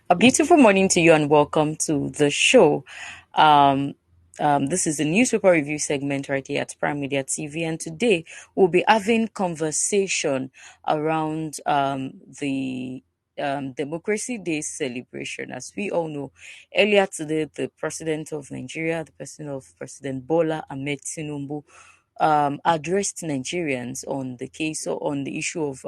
A beautiful morning to you and welcome to the show. Um, this is the newspaper review segment right here at Prime Media TV, and today we'll be having conversation around the Democracy Day celebration. As we all know, earlier today, the president of Nigeria, the president of President Bola Ahmed Tinubu, addressed Nigerians on the case or on the issue of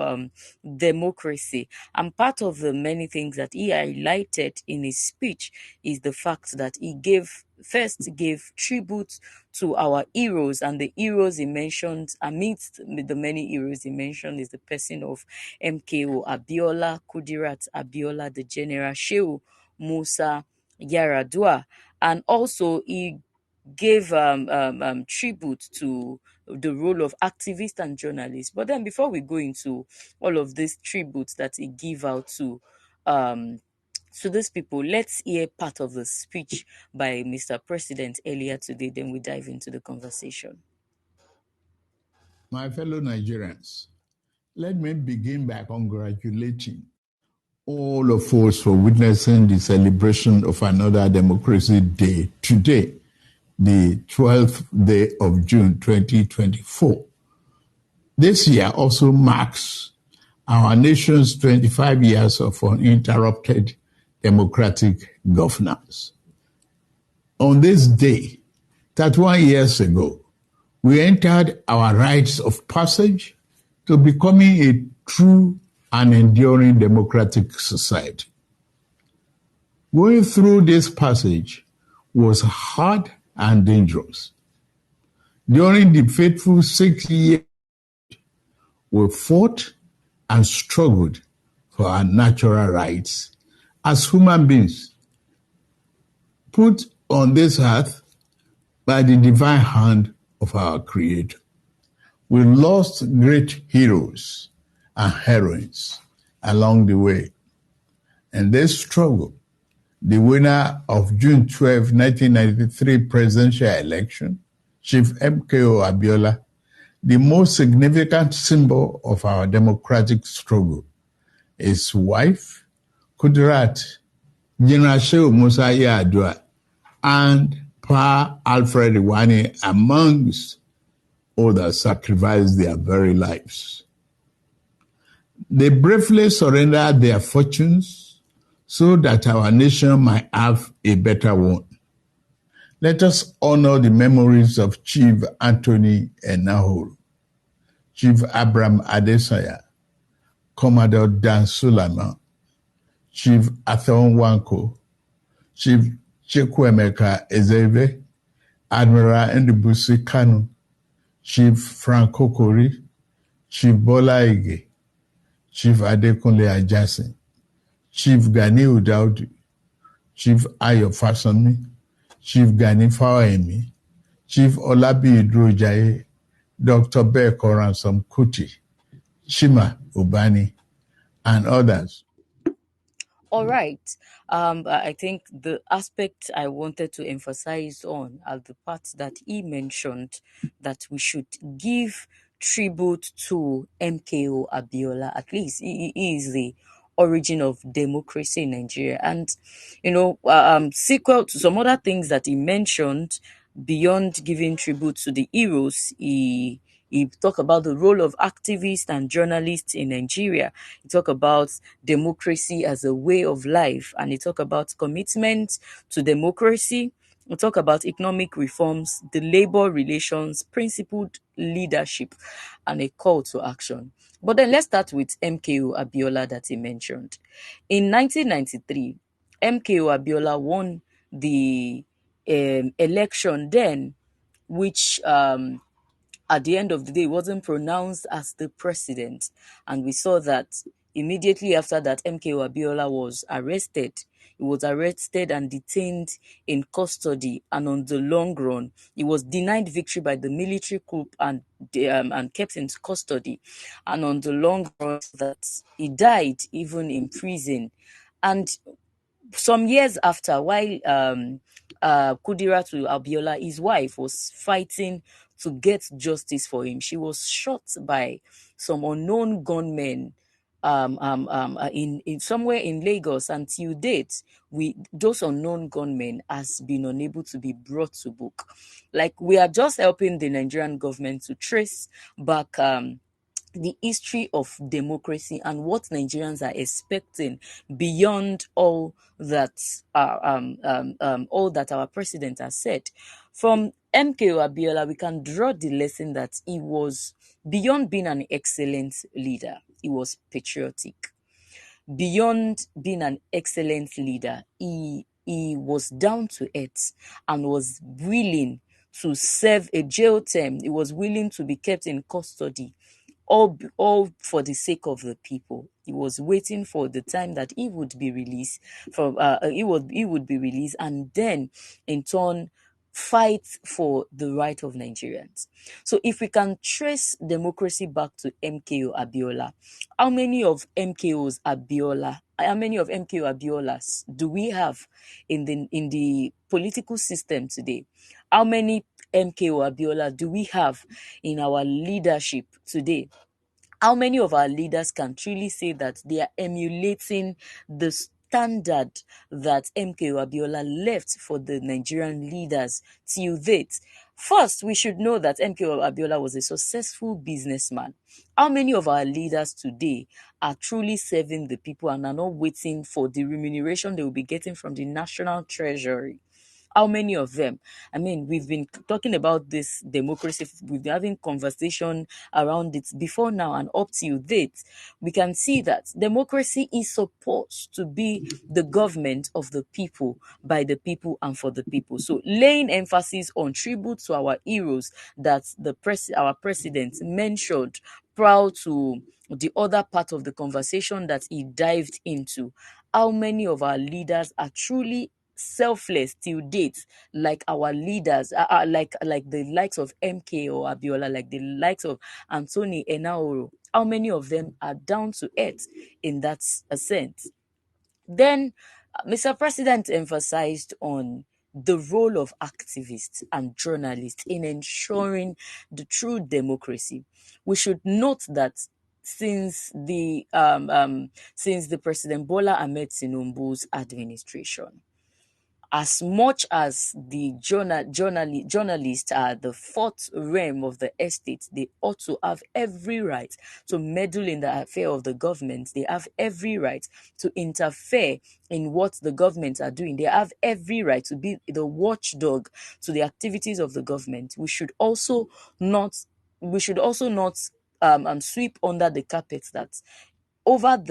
democracy. And part of the many things that he highlighted in his speech is the fact that he gave tribute to our heroes, and the heroes he mentioned, amidst the many heroes he mentioned, is the person of MKO Abiola, Kudirat Abiola, the General Shehu Musa Yaradua, and also he gave tribute to the role of activists and journalists. But then, before we go into all of these tributes that he gave out um, to these people, let's hear part of the speech by Mr. President earlier today. Then we dive into the conversation. My fellow Nigerians, let me begin by congratulating all of us for witnessing the celebration of another Democracy Day today, the 12th day of June 2024. This year also marks our nation's 25 years of uninterrupted democratic governance. On this day, 31 years ago, we entered our rites of passage to becoming a true and enduring democratic society. Going through this passage was hard and dangerous. During the fateful 6 years, we fought and struggled for our natural rights as human beings, put on this earth by the divine hand of our Creator. We lost great heroes and heroines along the way. In this struggle, the winner of June 12, 1993 presidential election, Chief MKO Abiola, the most significant symbol of our democratic struggle, his wife, Kudirat, General Shehu Musa Yar'Adua, and Pa Alfred Iwani, amongst others, sacrificed their very lives. They bravely surrendered their fortunes so that our nation might have a better one. Let us honor the memories of Chief Anthony Enahoro, Chief Abraham Adesanya, Commodore Dan Sulaiman, Chief Athon Wanko, Chief Chukwuemeka Ezeibe, Admiral Ndibusi Kanu, Chief Frank Kokori, Chief Bola Ige, Chief Adekunle Ajasin, Chief Ganiu Daudu, Chief Ayo Fasoni, Chief Gani Fawemi, Chief Olabi Idrojaye, Dr. Beko Ransom Kuti, Chima Ubani, and others. All right. I think the aspect I wanted to emphasize on are the parts that he mentioned, that we should give tribute to MKO Abiola. At least he is the origin of democracy in Nigeria. And, sequel to some other things that he mentioned, beyond giving tribute to the heroes, he talked about the role of activists and journalists in Nigeria. He talked about democracy as a way of life, and he talked about commitment to democracy. We talk about economic reforms, the labor relations, principled leadership, and a call to action. But then let's start with MKO Abiola that he mentioned. In 1993, MKO Abiola won the election then, which at the end of the day wasn't pronounced as the president. And we saw that immediately after that, MKO Abiola was arrested. He was arrested and detained in custody, and on the long run, he was denied victory by the military coup and kept in custody. And on the long run, that he died even in prison. And some years after, while Kudiratu Abiola, his wife, was fighting to get justice for him, she was shot by some unknown gunmen in somewhere in Lagos, and till date, we those unknown gunmen has been unable to be brought to book. Like, we are just helping the Nigerian government to trace back the history of democracy and what Nigerians are expecting beyond all that our president has said. From MKO Abiola, we can draw the lesson that he was beyond being an excellent leader. He was patriotic. Beyond being an excellent leader, he was down to earth and was willing to serve a jail term. He was willing to be kept in custody, all for the sake of the people. He was waiting for the time that he would be released from. He would be released, and then in turn fight for the right of Nigerians. So if we can trace democracy back to MKO Abiola, how many of MKO Abiolas do we have in the political system today? How many MKO Abiola do we have in our leadership today? How many of our leaders can truly say that they are emulating the standard that MKO Abiola left for the Nigerian leaders till date? First, we should know that MKO Abiola was a successful businessman. How many of our leaders today are truly serving the people and are not waiting for the remuneration they will be getting from the national treasury? How many of them? I mean, we've been talking about this democracy, we've been having conversation around it before now and up till date. We can see that democracy is supposed to be the government of the people, by the people, and for the people. So laying emphasis on tribute to our heroes that our president mentioned proud to the other part of the conversation that he dived into. How many of our leaders are truly selfless till date, like our leaders, like the likes of MK or Abiola, like the likes of Anthony Enaoro? How many of them are down to earth in that sense? Then Mr. President emphasized on the role of activists and journalists in ensuring the true democracy. We should note that since the President Bola Ahmed Tinubu's administration, as much as the journalists are the fourth realm of the estate, they ought to have every right to meddle in the affair of the government. They have every right to interfere in what the government are doing. They have every right to be the watchdog to the activities of the government. We should also not sweep under the carpet that over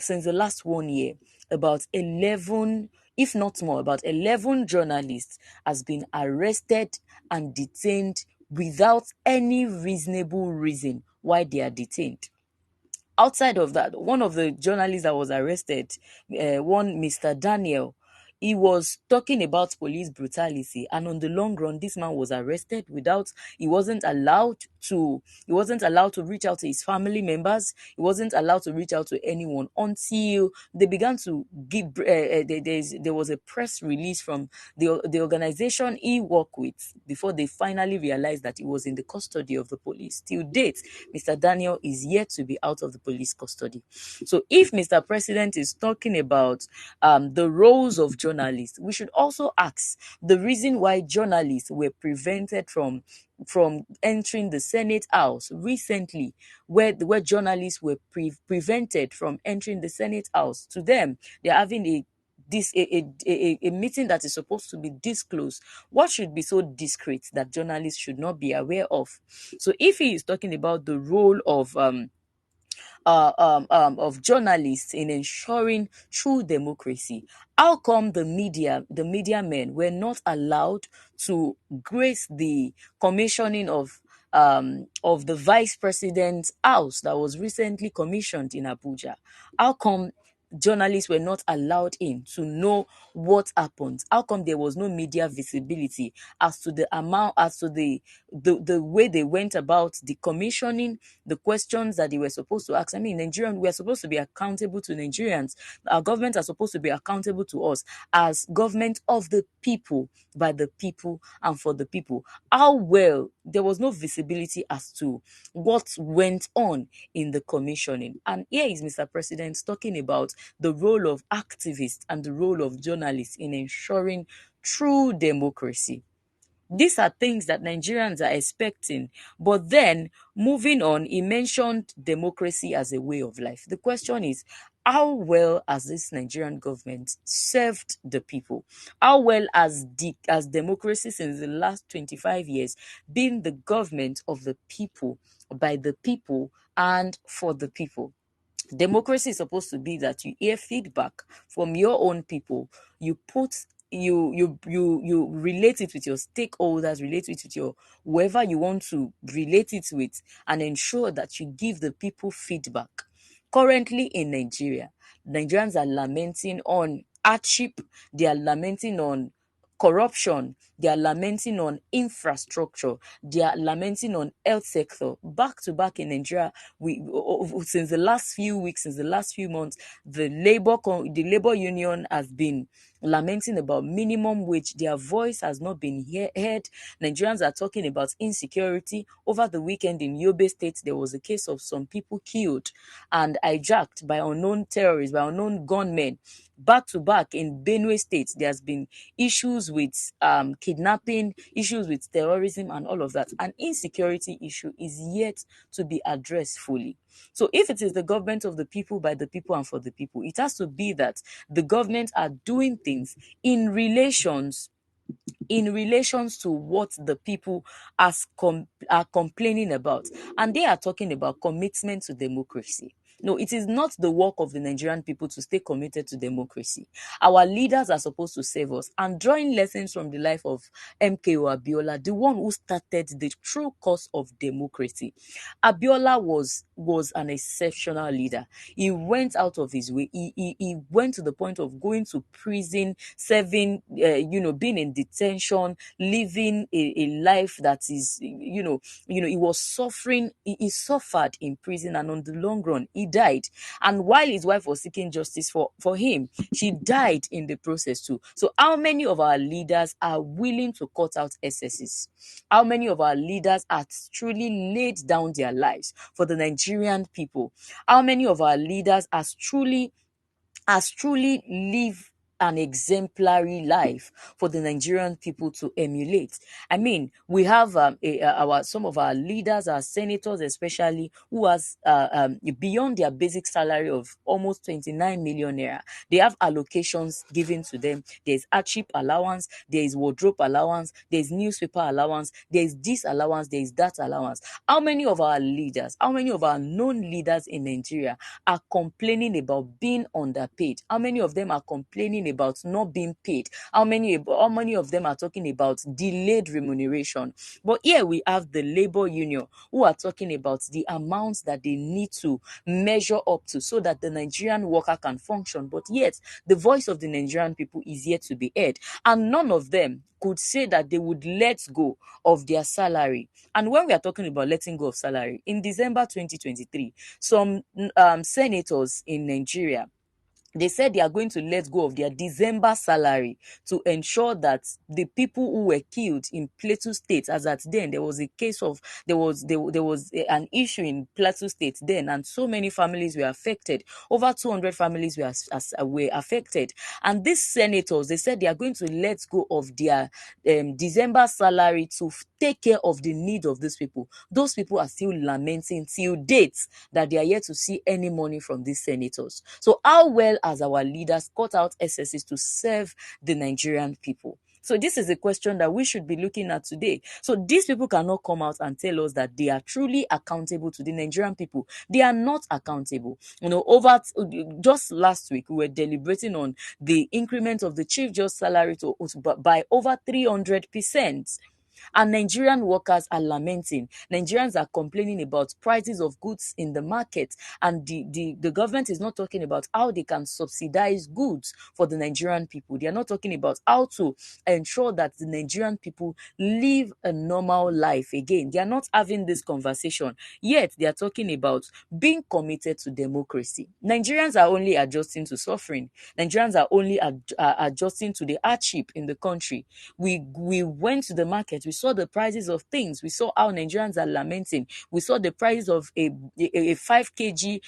since the last 1 year, about 11, if not more, about 11 journalists has been arrested and detained without any reasonable reason why they are detained. Outside of that, one of the journalists that was arrested, one Mr. Daniel, he was talking about police brutality, and on the long run, this man was arrested without. He wasn't allowed to reach out to his family members. He wasn't allowed to reach out to anyone until they began to give. There was a press release from the organization he worked with before they finally realized that he was in the custody of the police. Till date, Mr. Daniel is yet to be out of the police custody. So if Mr. President is talking about the roles of journalists, we should also ask the reason why journalists were prevented from entering the Senate House recently, where journalists were prevented from entering the Senate House. To them, they're having a meeting that is supposed to be disclosed. What should be so discreet that journalists should not be aware of? So if he is talking about the role of journalists in ensuring true democracy, how come the media men were not allowed to grace the commissioning of the vice president's house that was recently commissioned in Abuja? How come journalists were not allowed in to know what happened? How come there was no media visibility as to the amount, as to the way they went about the commissioning, the questions that they were supposed to ask? I mean, Nigerians, we are supposed to be accountable to Nigerians. Our government are supposed to be accountable to us as government of the people, by the people, and for the people. How well, there was no visibility as to what went on in the commissioning. And here is Mr. President talking about the role of activists and the role of journalists in ensuring true democracy. These are things that Nigerians are expecting. But then, moving on, he mentioned democracy as a way of life. The question is, how well has this Nigerian government served the people? How well has democracy since the last 25 years been the government of the people, by the people, and for the people? Democracy is supposed to be that you hear feedback from your own people, you put you relate it with your stakeholders, relate it with your whoever you want to relate it with, and ensure that you give the people feedback. Currently in Nigeria, Nigerians are lamenting on hardship, they are lamenting on corruption, they are lamenting on infrastructure, they are lamenting on health sector. Back to back in Nigeria, since the last few weeks, since the last few months, the labor union has been lamenting about minimum wage. Their voice has not been heard. Nigerians are talking about insecurity. Over the weekend in Yobe State, there was a case of some people killed and hijacked by unknown terrorists, by unknown gunmen. Back to back in Benue State, there's been issues with kidnapping, issues with terrorism, and all of that. An insecurity issue is yet to be addressed fully. So if it is the government of the people, by the people, and for the people, it has to be that the government are doing things in relations to what the people are complaining about. And they are talking about commitment to democracy. No, it is not the work of the Nigerian people to stay committed to democracy. Our leaders are supposed to save us. And drawing lessons from the life of MKO Abiola, the one who started the true cause of democracy. Abiola was an exceptional leader. He went out of his way. He went to the point of going to prison, serving, being in detention, living a life that is, he was suffering. He suffered in prison, and on the long run, he died. And while his wife was seeking justice for him, she died in the process too. So how many of our leaders are willing to cut out excesses? How many of our leaders are truly laid down their lives for the Nigerian people? How many of our leaders has truly lived an exemplary life for the Nigerian people to emulate? I mean, we have some of our leaders, our senators especially, who has beyond their basic salary of almost 29 million naira. They have allocations given to them. There's hardship allowance, there is wardrobe allowance, there's newspaper allowance, there's this allowance, there's that allowance. How many of our leaders, how many of our known leaders in Nigeria are complaining about being underpaid? How many of them are complaining about not being paid? How many of them are talking about delayed remuneration? But here we have the labor union who are talking about the amounts that they need to measure up to so that the Nigerian worker can function. But yet, the voice of the Nigerian people is yet to be heard. And none of them could say that they would let go of their salary. And when we are talking about letting go of salary, in December 2023, some senators in Nigeria, they said they are going to let go of their December salary to ensure that the people who were killed in Plateau State, as at then there was a case of an issue in Plateau State then, and so many families were affected. Over 200 families were affected, and these senators, they said they are going to let go of their December salary to take care of the need of these people. Those people are still lamenting till date that they are yet to see any money from these senators. So how well has our leaders cut out excesses to serve the Nigerian people? So this is a question that we should be looking at today. So these people cannot come out and tell us that they are truly accountable to the Nigerian people. They are not accountable. Just last week, we were deliberating on the increment of the Chief Justice salary by over 300%. And Nigerian workers are lamenting. Nigerians are complaining about prices of goods in the market, and the government is not talking about how they can subsidize goods for the Nigerian people. They are not talking about how to ensure that the Nigerian people live a normal life again. They are not having this conversation, yet they are talking about being committed to democracy. Nigerians are only adjusting to suffering. Nigerians are only adjusting to the hardship in the country. We went to the market, we saw the prices of things, we saw how Nigerians are lamenting, we saw the price of a 5 kg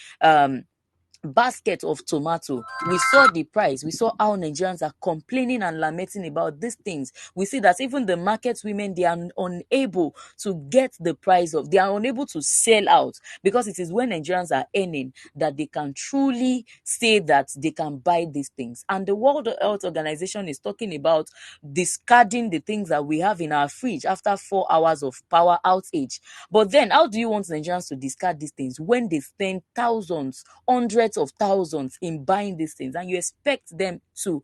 basket of tomato. We saw the price. We saw how Nigerians are complaining and lamenting about these things. We see that even the market women, they are unable to get the price of, they are unable to sell out, because it is when Nigerians are earning that they can truly say that they can buy these things. And the World Health Organization is talking about discarding the things that we have in our fridge after 4 hours of power outage. But then, how do you want Nigerians to discard these things when they spend thousands, hundreds of thousands in buying these things, and you expect them to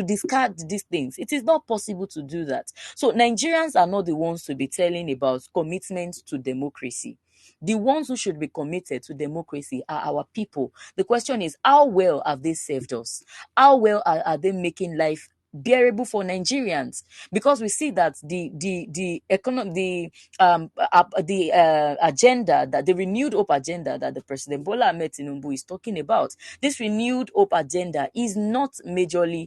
discard these things? It is not possible to do that. So Nigerians are not the ones to be telling about commitment to democracy. The ones who should be committed to democracy are our people. The question is, how well have they served us? How well are they making life bearable for Nigerians? Because we see that the agenda, that the renewed hope agenda that the President Bola Ahmed Tinubu is talking about, this renewed hope agenda is not majorly.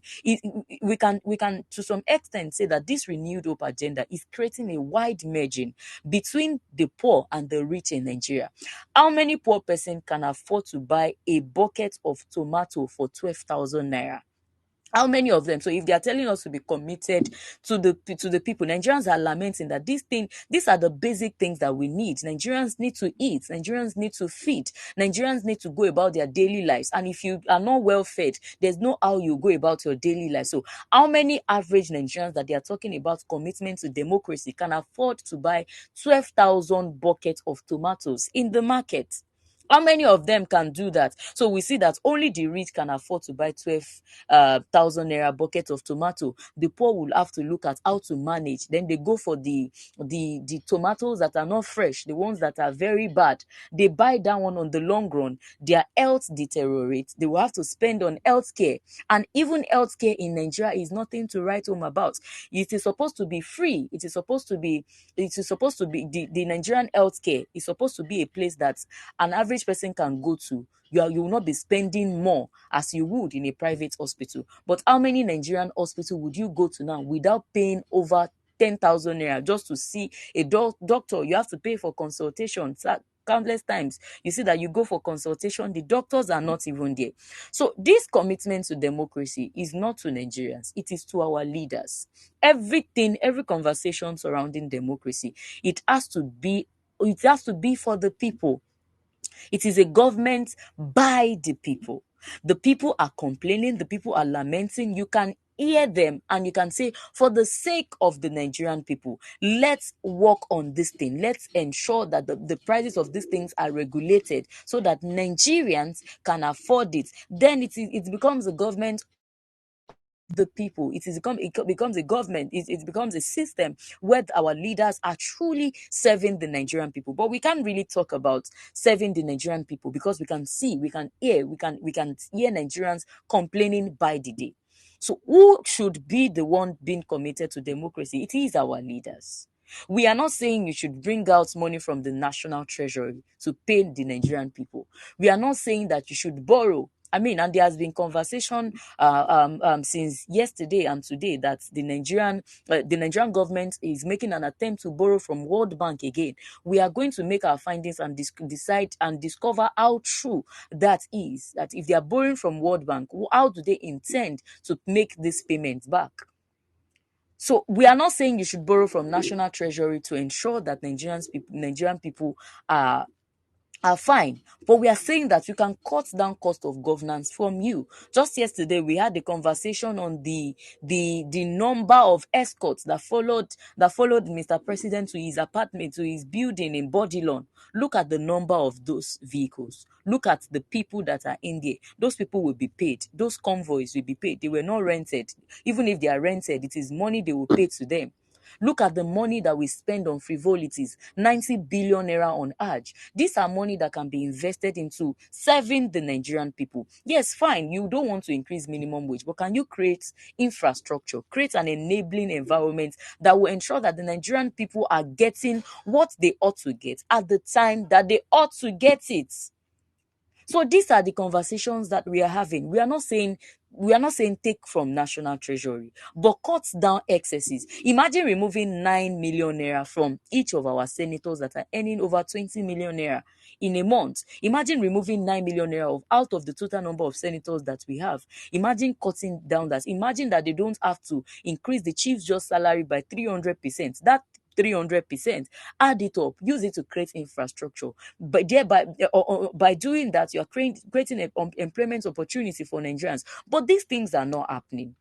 We can to some extent say that this renewed hope agenda is creating a wide margin between the poor and the rich in Nigeria. How many poor person can afford to buy a bucket of tomato for 12,000 naira? How many of them? So if they are telling us to be committed to the people, Nigerians are lamenting that these are the basic things that we need. Nigerians need to eat. Nigerians need to feed. Nigerians need to go about their daily lives. And if you are not well fed, there's no how you go about your daily life. So how many average Nigerians that they are talking about commitment to democracy can afford to buy 12,000 buckets of tomatoes in the market? How many of them can do that? So we see that only the rich can afford to buy 12,000 naira bucket of tomato. The poor will have to look at how to manage. Then they go for the tomatoes that are not fresh, the ones that are very bad. They buy that one. On the long run, their health deteriorates. They will have to spend on healthcare, and even healthcare in Nigeria is nothing to write home about. It is supposed to be free. It is supposed to be the Nigerian healthcare is supposed to be a place that an average person can go to. You will not be spending more as you would in a private hospital. But how many Nigerian hospital would you go to now without paying over 10,000 naira just to see a doctor? You have to pay for consultation countless times. You see that you go for consultation, the doctors are not even there. So this commitment to democracy is not to Nigerians, it is to our leaders. Every conversation surrounding democracy, it has to be for the people. It is a government by the people. The people are complaining, the people are lamenting. You can hear them and you can say, for the sake of the Nigerian people, let's work on this thing. Let's ensure that the prices of these things are regulated so that Nigerians can afford it. Then it becomes a government the people. It becomes a government. It becomes a system where our leaders are truly serving the Nigerian people. But we can't really talk about serving the Nigerian people because we can hear Nigerians complaining by the day. So who should be the one being committed to democracy? It is our leaders. We are not saying you should bring out money from the national treasury to pay the Nigerian people. We are not saying that you should borrow. And there has been conversation since yesterday and today that the Nigerian government is making an attempt to borrow from World Bank again. We are going to make our findings and decide and discover how true that is. That if they are borrowing from World Bank, how do they intend to make this payment back? So we are not saying you should borrow from national treasury to ensure that Nigerian people are are fine. But we are saying that you can cut down cost of governance from you. Just yesterday, we had a conversation on the number of escorts that followed Mr. President to his apartment, to his building in Bodilon. Look at the number of those vehicles. Look at the people that are in there. Those people will be paid. Those convoys will be paid. They were not rented. Even if they are rented, it is money they will pay to them. Look at the money that we spend on frivolities, 90 billion naira on Hajj. These are money that can be invested into serving the Nigerian people. Yes, fine, you don't want to increase minimum wage, but can you create infrastructure, create an enabling environment that will ensure that the Nigerian people are getting what they ought to get at the time that they ought to get it? So these are the conversations that we are having. We are not saying take from national treasury, but cut down excesses. Imagine removing 9 million naira from each of our senators that are earning over 20 million naira in a month. Imagine removing 9 million naira out of the total number of senators that we have. Imagine cutting down that. Imagine that they don't have to increase the chief judge salary by 300%. That 300%, add it up, use it to create infrastructure. But thereby, by doing that, you are creating an employment opportunity for Nigerians. But these things are not happening.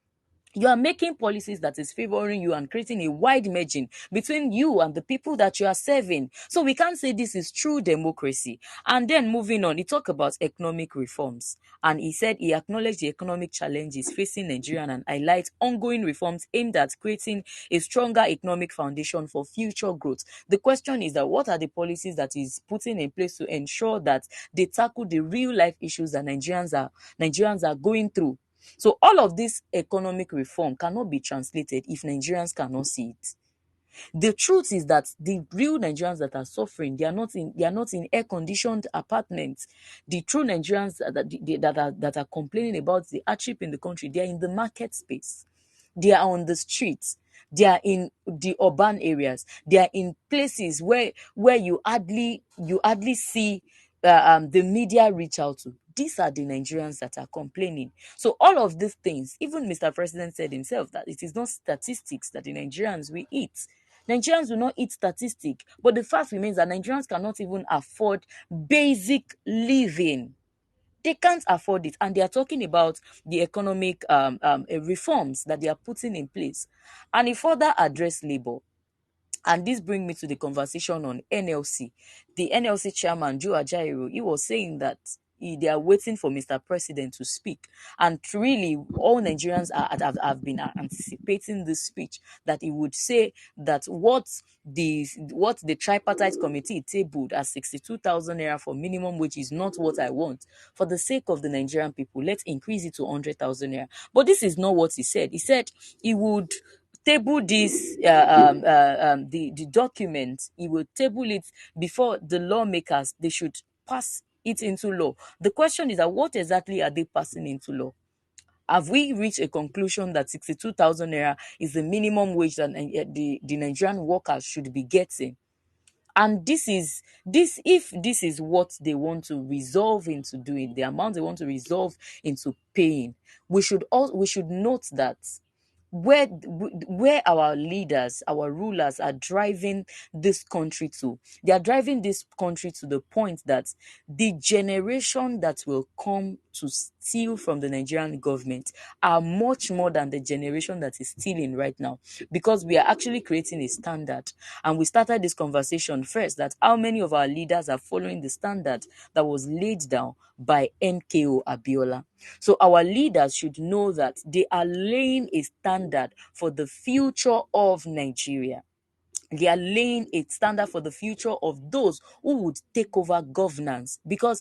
You are making policies that is favoring you and creating a wide margin between you and the people that you are serving. So we can't say this is true democracy. And then moving on, he talked about economic reforms. And he said he acknowledged the economic challenges facing Nigeria and highlight ongoing reforms aimed at creating a stronger economic foundation for future growth. The question is that what are the policies that is putting in place to ensure that they tackle the real life issues that Nigerians are going through? So all of this economic reform cannot be translated if Nigerians cannot see it. The truth is that the real Nigerians that are suffering, they are not in air-conditioned apartments. The true Nigerians that are complaining about the hardship in the country, they are in the market space. They are on the streets. They are in the urban areas. They are in places where you hardly see the media reach out to. These are the Nigerians that are complaining. So all of these things, even Mr. President said himself that it is not statistics that the Nigerians will eat. Nigerians will not eat statistic, but the fact remains that Nigerians cannot even afford basic living. They can't afford it, and they are talking about the economic reforms that they are putting in place. And he further addressed labor. And this brings me to the conversation on NLC. The NLC chairman, Joe Ajaero, he was saying that they are waiting for Mr. President to speak. And really, all Nigerians have been anticipating this speech, that he would say that what the tripartite committee tabled as 62,000 naira for minimum wage is not what I want. For the sake of the Nigerian people, let's increase it to 100,000 naira. But this is not what he said. He said he would table this the document. He will table it before the lawmakers. They should pass it into law. The question is that what exactly are they passing into law? Have we reached a conclusion that 62,000 naira is the minimum wage that the Nigerian workers should be getting? And if this is what they want to resolve into doing, the amount they want to resolve into paying, we should note that where our leaders, our rulers are driving this country to. They are driving this country to the point that the generation that will come to steal from the Nigerian government are much more than the generation that is stealing right now, because we are actually creating a standard. And we started this conversation first that how many of our leaders are following the standard that was laid down by MKO Abiola. So our leaders should know that they are laying a standard for the future of Nigeria. They are laying a standard for the future of those who would take over governance, because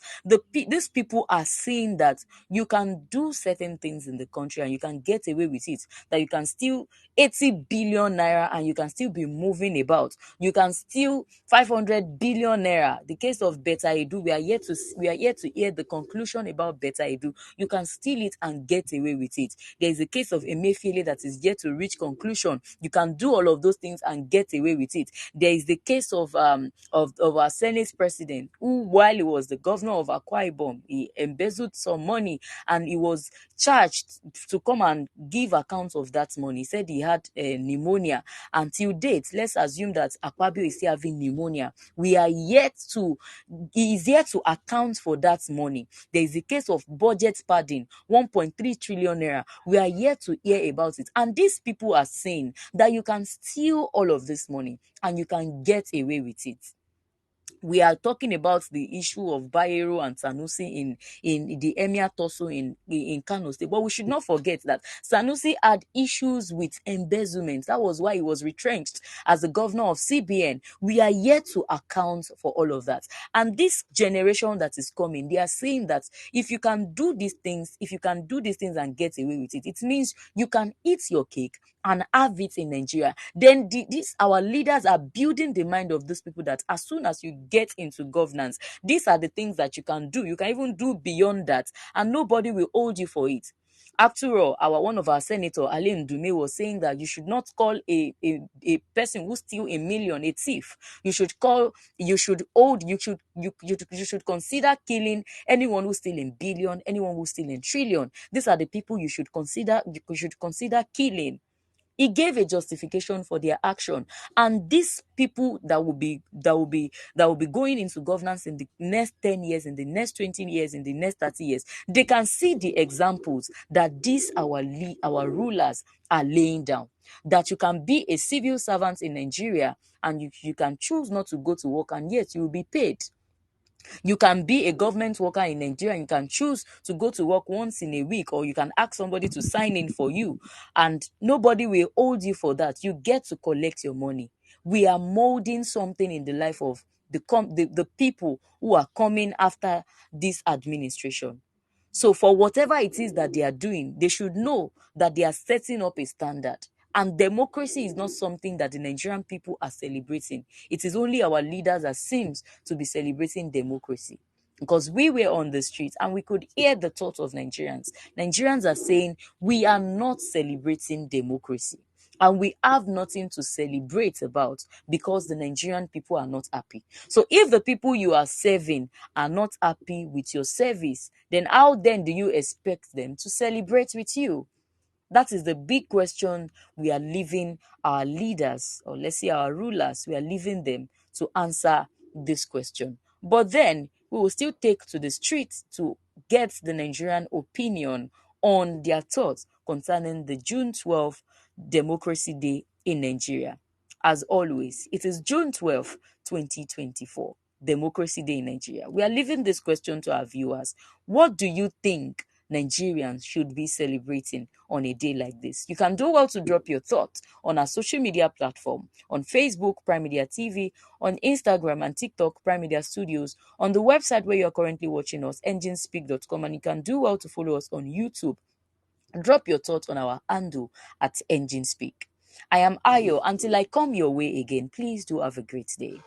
these people are seeing that you can do certain things in the country and you can get away with it, that you can steal 80 billion naira and you can still be moving about. You can steal 500 billion naira. The case of Beta Edu, we are yet to hear the conclusion about Beta Edu. You can steal it and get away with it. There is a case of Emefiele that is yet to reach conclusion. You can do all of those things and get away away with it. There is the case of our Senate president, who, while he was the governor of Akwa Ibom, he embezzled some money and he was charged to come and give account of that money. He said he had pneumonia. Until date, let's assume that Akpabio is still having pneumonia. We are yet to, he is yet to account for that money. There is a case of budget padding, 1.3 trillion naira. We are yet to hear about it. And these people are saying that you can steal all of this money and you can get away with it. We are talking about the issue of Bayero and Sanusi in the Emir Toso in Kano State. But we should not forget that Sanusi had issues with embezzlement. That was why he was retrenched as the governor of CBN. We are yet to account for all of that. And this generation that is coming, they are saying that if you can do these things, if you can do these things and get away with it, it means you can eat your cake and have it in Nigeria. Then our leaders are building the mind of these people that as soon as you get into governance, these are the things that you can do. You can even do beyond that, and nobody will hold you for it. After all, one of our senator, Alain Dume, was saying that you should not call a person who steal a million a thief. You should consider killing anyone who steal in billion, anyone who steal in trillion. These are the people you should consider killing. He gave a justification for their action, and these people that will be going into governance in the next 10 years, in the next 20 years, in the next 30 years, they can see the examples that these our rulers are laying down. That you can be a civil servant in Nigeria and you can choose not to go to work, and yet you will be paid. You can be a government worker in Nigeria. You can choose to go to work once in a week, or you can ask somebody to sign in for you, and nobody will hold you for that. You get to collect your money. We are molding something in the life of the people who are coming after this administration. So for whatever it is that they are doing, they should know that they are setting up a standard. And democracy is not something that the Nigerian people are celebrating. It is only our leaders that seems to be celebrating democracy. Because we were on the streets and we could hear the thoughts of Nigerians. Nigerians are saying we are not celebrating democracy. And we have nothing to celebrate about because the Nigerian people are not happy. So if the people you are serving are not happy with your service, then how then do you expect them to celebrate with you? That is the big question we are leaving our leaders, or let's say our rulers, we are leaving them to answer this question. But then we will still take to the streets to get the Nigerian opinion on their thoughts concerning the June 12th Democracy Day in Nigeria. As always, it is June 12th, 2024, Democracy Day in Nigeria. We are leaving this question to our viewers. What do you think Nigerians should be celebrating on a day like this? You can do well to drop your thoughts on our social media platform, on Facebook, Prime Media TV, on Instagram and TikTok, Prime Media Studios, on the website where you're currently watching us, enginespeak.com, and you can do well to follow us on YouTube. Drop your thoughts on our handle at Engine Speak. I am Ayo. Until I come your way again, please do have a great day.